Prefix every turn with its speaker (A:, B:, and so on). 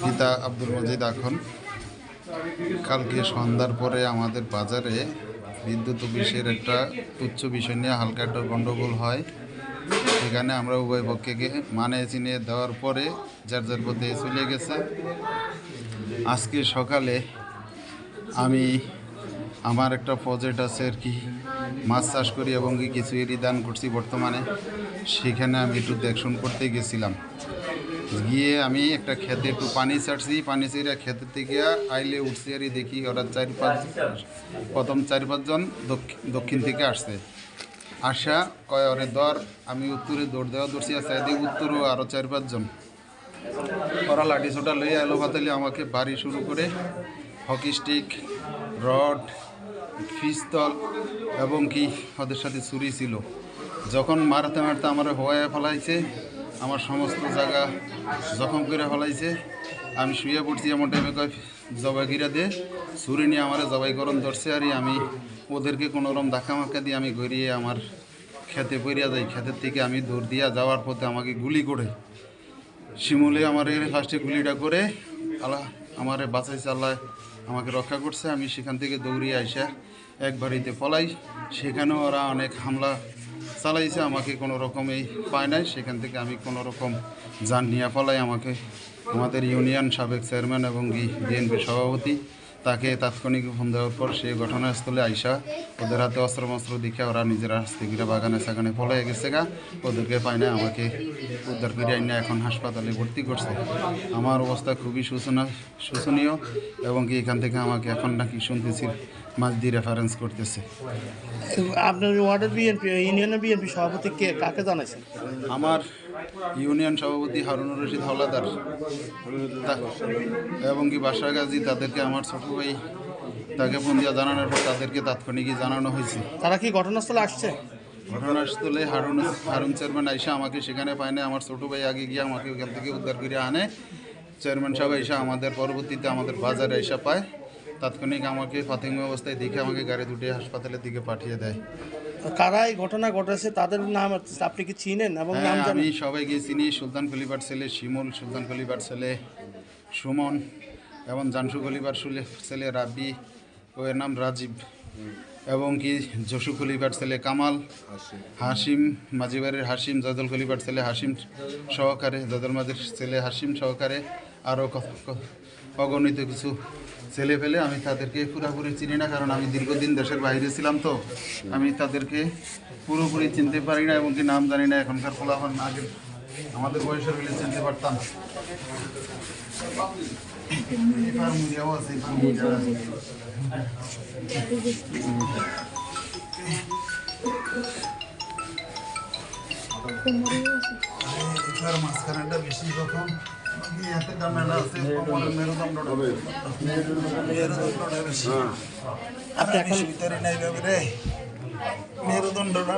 A: পিতা আব্দুল মজিদ এখন কালকে সন্ধ্যার পরে আমাদের বাজারে বিদ্যুৎ অফিসের একটা তুচ্ছ বিষয় নিয়ে হালকা একটা গণ্ডগোল হয়। সেখানে আমরা উভয় পক্ষকে মানে চিনিয়ে দেওয়ার পরে যার যার পথে চলে গেছে। আজকে সকালে আমি আমার একটা প্রজেক্ট আছে আর কি, মাছ চাষ করি এবং কিছু এরি দান করছি বর্তমানে। সেখানে আমি একটু দেখশন করতে গেছিলাম। গিয়ে আমি একটা ক্ষেতে একটু পানি ছাড়ছি, পানি ছেড়ে ক্ষেতের থেকে আইলে উঠছি আর দেখি ওরা প্রথম 4-5 জন দক্ষিণ থেকে আসছে। আসা কয় ওরে দর, আমি উত্তরে দৌড় দেওয়া ধরছি, আর চাইদিকে উত্তরও আরও 4-5 জন। ওরা লাঠি ছোটা লইয়া এলো পাতালে আমাকে বাড়ি শুরু করে হকি স্টিক, রড, পিস্তল এবং কি ওদের সাথে ছুরি ছিল। যখন মারতে মারতে আমার হোয়ায় ফেলাইছে, আমার সমস্ত জায়গা জখম করে ফেলাইছে। আমি শুয়ে পড়ছি, এমন টাইমে কয় জবাইগিরা দিয়ে ছুরি নিয়ে আমার জবাইকরণ ধরছে। আর আমি ওদেরকে কোনোরকম ধাক্কা মাক্কা দিয়ে আমি গড়িয়ে আমার খেতে পড়িয়া যাই। ক্ষেতের থেকে আমি দৌড় দিয়া যাওয়ার পথে আমাকে গুলি করে শিমুলে আমার ফার্স্টে গুলিটা করে আল্লাহ আমার বাঁচাইছে, আল্লাহ আমাকে রক্ষা করছে। আমি সেখান থেকে দৌড়িয়ে আইসা এক বাড়িতে পলাই। সেখানেও ওরা অনেক হামলা চালাইছে, আমাকে কোনো রকমেই পায় নাই। সেখান থেকে আমি কোনো রকম যান নিয়ে পলাই। আমাকে আমাদের ইউনিয়ন সাবেক চেয়ারম্যান এবং বিএনপি সভাপতি তাকে তাৎক্ষণিক ফোন দেওয়ার পর সে ঘটনাস্থলে আইসা ওদের হাতে অস্ত্র দেখে ওরা নিজেরা হাস্তিগিরা বাগানে সাগানে পলাই গেছে গা। ওদেরকে পায় না, আমাকে উদ্ধার করে আইনা এখন হাসপাতালে ভর্তি করছে। আমার অবস্থা খুবই শোচনীয় এবং এখান থেকে আমাকে এখন নাকি শুনতেছি মাঝদি রেফারেন্স করতেছে।
B: আপনার ওয়ার্ডের বিএনপি ইউনিয়নের বিএনপি সভাপতি কাকে জানাইছেন?
A: আমার ইউনিয়ন সভাপতি হারুনুর রশিদ হাওলাদার এবং কি বাসা গাজী, তাদেরকে আমার ছোট ভাই তাকে ফোন দিয়ে জানানোর পর তাদেরকে তাৎক্ষণিকই জানানো হয়েছে।
B: তারা কি ঘটনাস্থলে আসছে?
A: ঘটনাস্থলে হারুন চেয়ারম্যান আইসা আমাকে সেখানে পায় না। আমার ছোটো ভাই আগে গিয়ে আমাকে ওখান থেকে উদ্ধার করে আনে। চেয়ারম্যান সাহেব আইসা আমাদের পরবর্তীতে আমাদের বাজারে আইসা পায়। তাৎক্ষণিক আমাকে প্রাথমিক অবস্থায় দেখে আমাকে গাড়ি দুটি হাসপাতালের দিকে পাঠিয়ে দেয়।
B: কারা এই ঘটনা ঘটেছে তাদের নাম আপনি কি চিনেন এবং নাম জানেন?
A: আমি সবাইকে চিনি। সুলতান খলিফার ছেলে শিমুল, সুলতান খলিফার ছেলে সুমন এবং জানসু খলিফার ছেলে রাব্বি, ওর নাম রাজীব, এবং কি জসু খলিফার ছেলে কামাল, হাসিম মাঝিবাড়ির হাসিম, জাদল খলিফার ছেলে হাসিম সহকারে, জাদল মাঝির ছেলে হাসিম সহকারে, আরও অগণিত কিছু ছেলে ফেলে। আমি তাদেরকে পুরোপুরি চিনি না, কারণ আমি দীর্ঘদিন দেশের বাইরে ছিলাম, তো আমি তাদেরকে পুরোপুরি চিনতে পারি না এবং কি নাম জানি না। এখনকার ফলাফল আগে আমাদের বয়সের হলে চিনতে পারতাম। মাঝখানেটা বেশি রকম মেরুদণ্ডটা বেশি। আপনি এখন মেরুদণ্ডটা